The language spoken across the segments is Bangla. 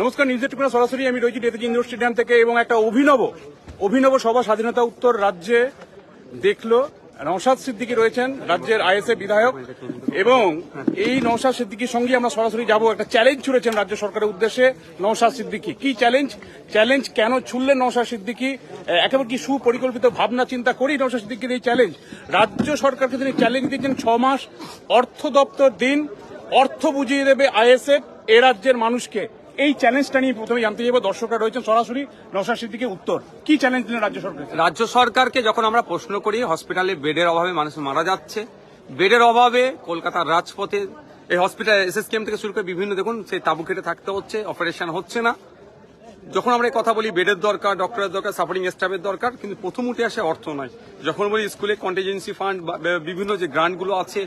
নমস্কার, নিউজ এইটিন সরাসরি আমি রয়েছি নেতাজি ইন্ডোর স্টেডিয়াম থেকে এবং একটা অভিনব সভা স্বাধীনতা উত্তর রাজ্যে দেখলো। নওশাদ সিদ্দিকী রয়েছেন রাজ্যের আইএসএফ বিধায়ক এবং এই নওশাদ সিদ্দিকীর সঙ্গে আমরা সরাসরি যাব। একটা চ্যালেঞ্জ ছুড়েছেন রাজ্য সরকারের উদ্দেশ্যে নওশাদ সিদ্দিকী। কি চ্যালেঞ্জ কেন ছুড়লেন নওশাদ সিদ্দিকী? একেবারে কি সুপরিকল্পিত ভাবনা চিন্তা করি নওশাদ সিদ্দিকীর এই চ্যালেঞ্জ? রাজ্য সরকারকে তিনি চ্যালেঞ্জ দিয়েছেন 6 মাস অর্থ দপ্তর দিন, অর্থ বুঝিয়ে দেবে আইএসএফ এ রাজ্যের মানুষকে। এই চ্যালেঞ্জটা নিয়ে প্রথমে জানতে যাবো। দর্শকরা রয়েছেন সরাসরি নওশাদ সিদ্দিকীর উত্তর। কি চ্যালেঞ্জ দিলেন রাজ্য সরকার? রাজ্য সরকারকে যখন আমরা প্রশ্ন করি, হসপিটালে বেডের অভাবে মানুষ মারা যাচ্ছে, বেডের অভাবে কলকাতার রাজপথে এই হসপিটাল এসএসকেএম থেকে শুরু করে বিভিন্ন দেখুন সেই তাবু কেটে থাকতে হচ্ছে, অপারেশন হচ্ছে না। যখন আমরা কথা বলি বেডের দরকার, ডক্টরের দরকার, সাপোর্টিং স্টাফের দরকার, কিন্তু প্রথম উঠে আসে অর্থ নয়। যখন বলি স্কুলে কন্টিজেন্সি ফান্ড বিভিন্ন যে গ্রান্টগুলো আছে,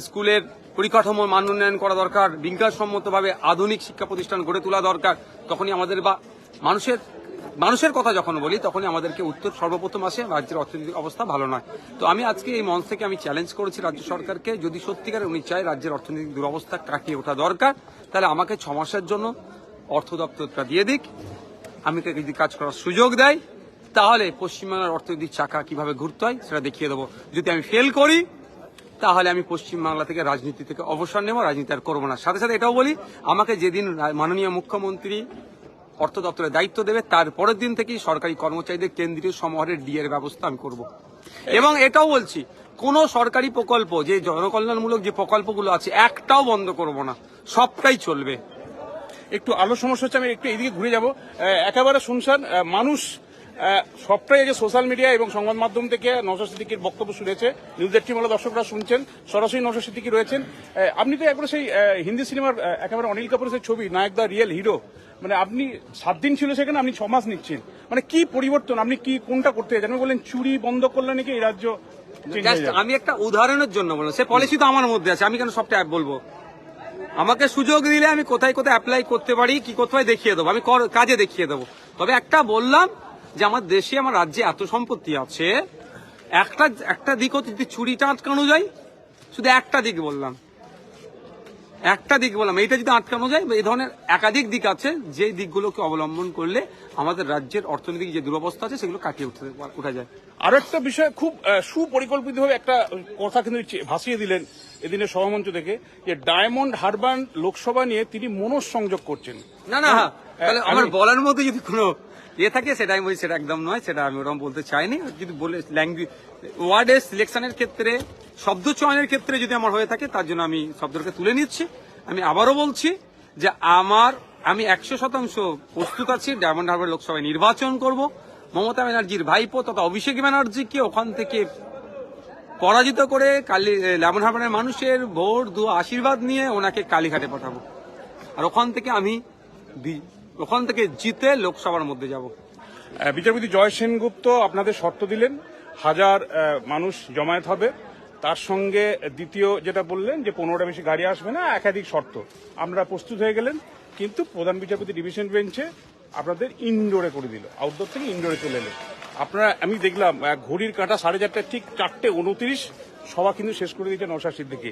স্কুলের পরিকাঠামো মান উন্নয়ন করা দরকার, বিজ্ঞানসম্মতভাবে আধুনিক শিক্ষা প্রতিষ্ঠান গড়ে তোলা দরকার, তখনই আমাদের বা মানুষের কথা যখন বলি তখনই আমাদেরকে উত্তর সর্বপ্রথম আসে রাজ্যের অর্থনৈতিক অবস্থা ভালো নয়। তো আমি আজকে এই মঞ্চ থেকে আমি চ্যালেঞ্জ করেছি রাজ্য সরকারকে, যদি সত্যিকার উনি চায় রাজ্যের অর্থনৈতিক দুরবস্থা কাটিয়ে ওঠা দরকার, তাহলে আমাকে 6 মাসের জন্য অর্থ দপ্তরটা দিয়ে দিক। আমি যদি কাজ করার সুযোগ দেয় তাহলে পশ্চিমবাংলার অর্থনৈতিক চাকা কিভাবে ঘুরতে হয় সেটা দেখিয়ে দেবো। যদি আমি ফেল করি তাহলে আমি পশ্চিমবাংলা থেকে রাজনীতি থেকে অবসর নেব, রাজনীতি আর করবো না। সাথে সাথে এটাও বলি, আমাকে যেদিন মাননীয় মুখ্যমন্ত্রী অর্থ দপ্তরের দায়িত্ব দেবে তার পরের দিন থেকেই সরকারি কর্মচারীদের কেন্দ্রীয় সমাহারের ডিএর ব্যবস্থা আমি করব। এবং এটাও বলছি, কোন সরকারি প্রকল্প যে জনকল্যাণমূলক যে প্রকল্পগুলো আছে একটাও বন্ধ করব না, সবটাই চলবে। একটু আলো সমস্যা হচ্ছে, আমি একটু এইদিকে ঘুরে যাব। একেবারে শুনছেন মানুষ সবটাই যে সোশ্যাল মিডিয়া এবং সংবাদ মাধ্যম থেকে নওশাদ সিদ্দিকীর বক্তব্য শুনেছে। নিউজ এইটিন দর্শকরা শুনছেন, সরাসরি নওশাদ সিদ্দিকী রয়েছেন। আপনি তো একবারে সেই হিন্দি সিনেমার একেবারে অনিল কাপুরের সেই ছবি নায়ক দা রিয়েল হিরো, মানে আপনি 7 দিন ছিল সেখানে, আপনি 6 মাস নিচ্ছেন। মানে কি পরিবর্তন, আপনি কি কোনটা করতে চান? বললেন চুরি বন্ধ করলে নাকি এই রাজ্য? আমি একটা উদাহরণের জন্য বললাম, সে পলিসি তো আমার মধ্যে আছে, আমি কেন সবটা বলবো? আমাকে সুযোগ দিলে আমি কোথায় কোথায় অ্যাপ্লাই করতে পারি, কি কোথায় দেখিয়ে দেবো, আমি কাজে দেখিয়ে দেবো। তবে একটা বললাম যে আমার দেশে আমার রাজ্যে এত সম্পত্তি আছে, একটা দিক হচ্ছে যদি চুরিটা আটকানো যায়, শুধু একটা দিক বললাম, এইটা যদি আটকানো যায়, এই ধরনের একাধিক দিক আছে যে দিকগুলোকে অবলম্বন করলে আমাদের রাজ্যের অর্থনৈতিক যে দুরবস্থা আছে সেগুলো কাটিয়ে উঠা যায়। আরো একটা বিষয়, খুব সুপরিকল্পিতভাবে একটা কথা কিন্তু ভাসিয়ে দিলেন এদিনের সভামঞ্চ থেকে, যে ডায়মন্ড হারবার লোকসভা নিয়ে তিনি মনঃসংযোগ করছেন। না আমার বলার মধ্যে যদি কোনো থাকে সেটা আমি বলি, সেটা একদম নয়, সেটা আমি ওরকম বলতে চাইনি। যদি বলে ল্যাঙ্গুয়েজ ওয়ার্ডের সিলেকশনের ক্ষেত্রে, শব্দ চয়নের ক্ষেত্রে যদি আমার হয়ে থাকে, তার জন্য আমি শব্দটাকে তুলে নিচ্ছি। আমি আবারও বলছি যে আমি 100% প্রস্তুত আছি ডায়মন্ড হারবার লোকসভায় নির্বাচন করব। মমতা ব্যানার্জির ভাইপো তথা অভিষেক ব্যানার্জিকে ওখান থেকে পরাজিত করে ডায়মন্ড হারবারের মানুষের ভোট আশীর্বাদ নিয়ে ওনাকে কালীঘাটে পাঠাবো, আর ওখান থেকে জিতে লোকসভার মধ্যে যাব। বিচারপতি জয় সেনগুপ্ত আপনাদের শর্ত দিলেন, 1000 মানুষ জমায়েত হবে, তার সঙ্গে দ্বিতীয় যেটা বললেন যে 15টা বেশি গাড়ি আসবে না, একাধিক শর্ত। আমরা প্রস্তুত হয়ে গেলেন, কিন্তু প্রধান বিচারপতি ডিভিশন বেঞ্চে আপনাদের ইনডোরে করে দিল, আউটডোর থেকে ইনডোরে চলে এলেন আপনারা। আমি দেখলাম ঘড়ির কাঁটা 4:30, ঠিক 4:29 সভা কিন্তু শেষ করে দিয়েছে নওশাদ সিদ্দিকী।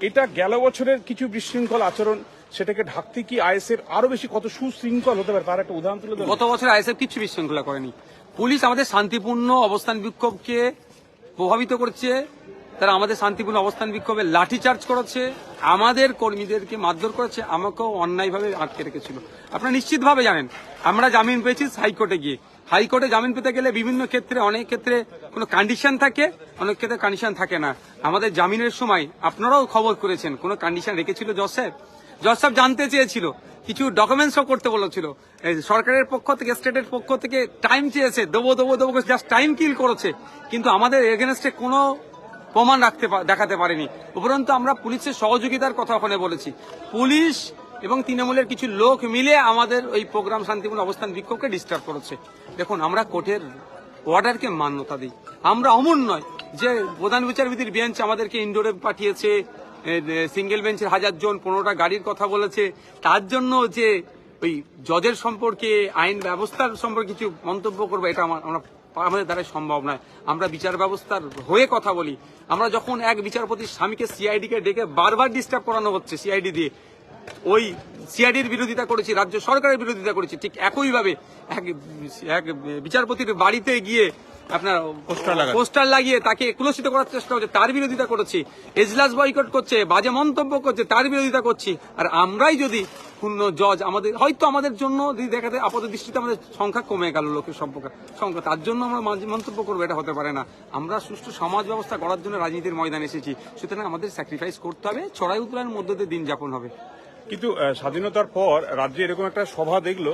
এটা গেল বছরের কিছু বিশৃঙ্খল আচরণ, সেটাকে ঢাকতে কি আইএসএফ আরো বেশি কত সুশৃঙ্খল হতে পারে তার একটা উদাহরণ তুলে দেবেন? গত বছর আইএসএফ কিছু বিশৃঙ্খলা করেনি। পুলিশ আমাদের শান্তিপূর্ণ অবস্থান বিক্ষোভকে প্রভাবিত করছে, তারা আমাদের শান্তিপূর্ণ অবস্থান বিক্ষোভে লাঠিচার্জ করেছে, আমাদের কর্মীদেরকে মারধর করেছে, আমাকেও অন্যায়ভাবে আটকে রেখেছিল। আপনারা নিশ্চিতভাবে জানেন আমরা জামিন পেয়েছি হাইকোর্টে গিয়ে। হাইকোর্টে জামিন পেতে গেলে বিভিন্ন ক্ষেত্রে, অনেক ক্ষেত্রে কোনো কন্ডিশন থাকে, অনেক ক্ষেত্রে কন্ডিশন থাকে না। আমাদের জামিনের সময় আপনারাও খবর করেছেন, কোনো কন্ডিশন রেখেছিল জজ সাহেব জানতে চেয়েছিল, কিছু ডকুমেন্টসও করতে বলেছিল, সরকারের পক্ষ থেকে, স্টেটের পক্ষ থেকে টাইম চেয়েছে, দেবো জাস্ট টাইম কিল করেছে, কিন্তু আমাদের এগেনস্টে কোনো প্রমাণ দেখাতে পারেনি। উপরন্তু আমরা পুলিশের সহযোগিতার কথা ওখানে বলেছি। পুলিশ এবং তৃণমূলের কিছু লোক মিলে আমাদের ওই প্রোগ্রাম শান্তিপূর্ণ অবস্থান বিক্ষোভকে ডিস্টার্ব করেছে। দেখুন, আমরা কোর্টের অর্ডারকে মান্যতা দিই, আমরা অমন নয় যে প্রধান বিচারপতির বেঞ্চ আমাদেরকে ইনডোরে পাঠিয়েছে, সিঙ্গেল বেঞ্চের 1000 জন 15টা গাড়ির কথা বলেছে, তার জন্য যে ওই জজের সম্পর্কে, আইন ব্যবস্থার সম্পর্কে কিছু মন্তব্য করবো, এটা আমাদের দ্বারা সম্ভব নয়। আমরা বিচার ব্যবস্থার হয়ে কথা বলি। আমরা যখন এক বিচারপতির স্বামীকে সিআইডি কে ডেকে বারবার ডিস্টার্ব করানো হচ্ছে সিআইডি দিয়ে, ওই সিআইডির বিরোধিতা করেছি, রাজ্য সরকারের বিরোধিতা করেছি, ঠিক একইভাবে এক বিচারপতির বাড়িতে গিয়ে আপনার পোস্টার লাগিয়ে তাকে কুলসিত করার চেষ্টা হচ্ছে, তার বিরোধিতা করেছি। এজলাস বয়কট করছে, বাজে মন্তব্য করছে, তার বিরোধিতা করছি। আর আমরাই যদি পূর্ণ জজ, আমাদের হয়তো আমাদের জন্য যদি দেখাতে আপাত দৃষ্টিতে আমাদের সংখ্যা কমে গেল, লোকের সংখ্যা, তার জন্য আমরা মন্তব্য করবো, এটা হতে পারে না। আমরা সুষ্ঠু সমাজ ব্যবস্থা করার জন্য রাজনীতির ময়দানে এসেছি, সুতরাং আমাদের স্যাক্রিফাইস করতে হবে, চড়াই উতরাইয়ের মধ্যে দিয়ে দিন যাপন হবে। কিন্তু স্বাধীনতার পর রাজ্যে এরকম একটা সভা দেখলো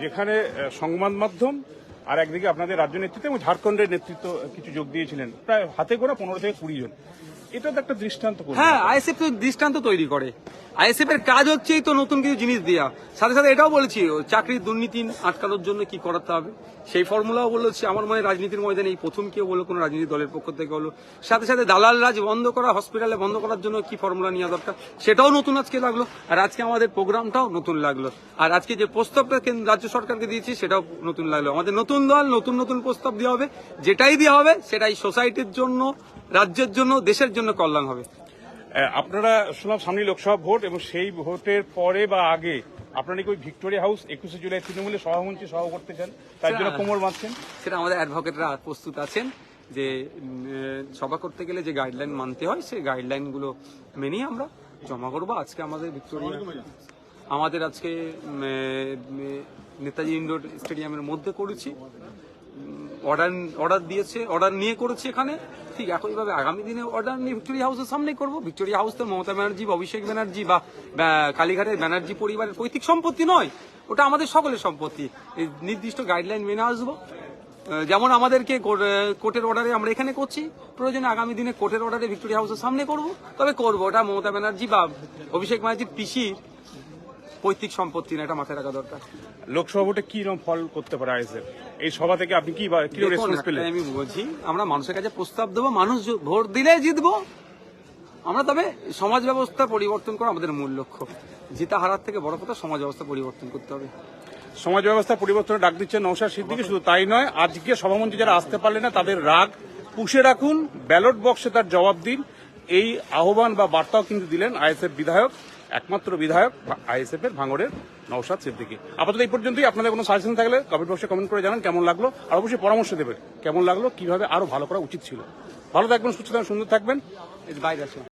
যেখানে সংবাদ মাধ্যম আর একদিকে আপনাদের রাজ্য নেতৃত্ব এবং ঝাড়খণ্ডের নেতৃত্ব কিছু যোগ দিয়েছিলেন, প্রায় হাতে গোনা 15 থেকে 20 জন। এটা তো একটা দৃষ্টান্ত। হ্যাঁ, আইএসএফ তো দৃষ্টান্ত তৈরি করে। আইএসএফ এর কাজ হচ্ছে তো নতুন কিছু জিনিস দেওয়া, সাথে সাথে এটাও বলেছি চাকরির দুর্নীতি আটকানোর জন্য কি করাতে হবে সেই ফর্মুলাও বলেছি। আমার মনে হয় রাজনীতির ময়দানে এই প্রথম কেউ বললো, কোনো রাজনীতি দলের পক্ষ থেকে হলো। সাথে সাথে দালাল রাজ বন্ধ করা, হসপিটালে বন্ধ করার জন্য কি ফর্মুলা নেওয়া দরকার সেটাও নতুন আজকে লাগলো। আর আজকে আমাদের প্রোগ্রামটাও নতুন লাগলো। আর আজকে যে প্রস্তাবটা রাজ্য সরকারকে দিয়েছি সেটাও নতুন লাগলো। আমাদের নতুন দল, নতুন নতুন প্রস্তাব দেওয়া হবে, যেটাই দেওয়া হবে সেটাই সোসাইটির জন্য, রাজ্যের জন্য, দেশের জন্য কল্যাণ হবে। আপনারা শুনলাম সামনে লোকসভা ভোট, এবং সেই ভোটের পরে বা আগে আপনারা কি ওই ভিক্টোরিয়া হাউস 21শে জুলাই তৃণমূলের সভামঞ্চে সভা করতে চান, তার জন্য কোমর বাঁধছেন? সেটা আমাদের অ্যাডভোকেটরা প্রস্তুত আছেন যে সভা করতে গেলে যে গাইডলাইন মানতে হয় সেই গাইডলাইন গুলো মেনেই আমরা জমা করবো। আজকে আমাদের ভিক্টোরিয়া, আমাদের আজকে নেতাজি ইন্ডোর স্টেডিয়ামের মধ্যে করেছি, অর্ডার দিয়েছে, অর্ডার নিয়ে করেছি এখানে। ঠিক একইভাবে আগামী দিনে অর্ডার নিয়ে ভিক্টোরিয়া হাউসের সামনে করবো। ভিক্টোরিয়া হাউস তো মমতা ব্যানার্জি বা অভিষেক ব্যানার্জি বা কালীঘাটের ব্যানার্জি পরিবারের পৈতৃক সম্পত্তি নয়, ওটা আমাদের সকলের সম্পত্তি। এই নির্দিষ্ট গাইডলাইন মেনে আসবো। যেমন আমাদেরকে কোর্টের অর্ডারে আমরা এখানে করছি, প্রয়োজনে আগামী দিনে কোর্টের অর্ডারে ভিক্টোরিয়া হাউসের সামনে করব, তবে করবো ওটা মমতা ব্যানার্জি বা অভিষেক ব্যানার্জির পিসির পৈতৃক সম্পত্তি না, এটা মাথায় রাখা দরকার। লোকসভা ভোটে কি রকম ফল করতে পারে আইএসএফ? এই সভা থেকে আপনি কি রেসপন্স পেলেন? আমি বলছি আমরা মানুষের কাছে প্রস্তাব দেবো, মানুষ ভোট দিলে জিতবো আমরা। তবে সমাজ ব্যবস্থা পরিবর্তন করা আমাদের মূল লক্ষ্য। জিতা হারার থেকে বড় কথা সমাজ ব্যবস্থা পরিবর্তন করতে হবে। সমাজ ব্যবস্থা পরিবর্তনের ডাক দিচ্ছেন নওশাদ সিদ্দিকী। শুধু তাই নয়, আজকে সভামঞ্চে যারা আসতে পারলেন না তাদের রাগ পুষে রাখুন, ব্যালট বক্সে তার জবাব দিন, এই আহ্বান বা বার্তাও কিন্তু দিলেন আইএসএফ বিধায়ক, একমাত্র বিধায়ক আইএসএফ এর ভাঙড়ের নওশাদ সিদ্দিকী। আপাতত এই পর্যন্তই। আপনাদের কোনো সাজেশন থাকলে কমেন্ট বক্সে কমেন্ট করে জানান কেমন লাগলো, আর অবশ্যই পরামর্শ দেবেন কেমন লাগলো, কিভাবে আরো ভালো করা উচিত ছিল। ভালো থাকবেন, সুস্থ থাকবেন, সুন্দর থাকবেন। বাইরে আসুন।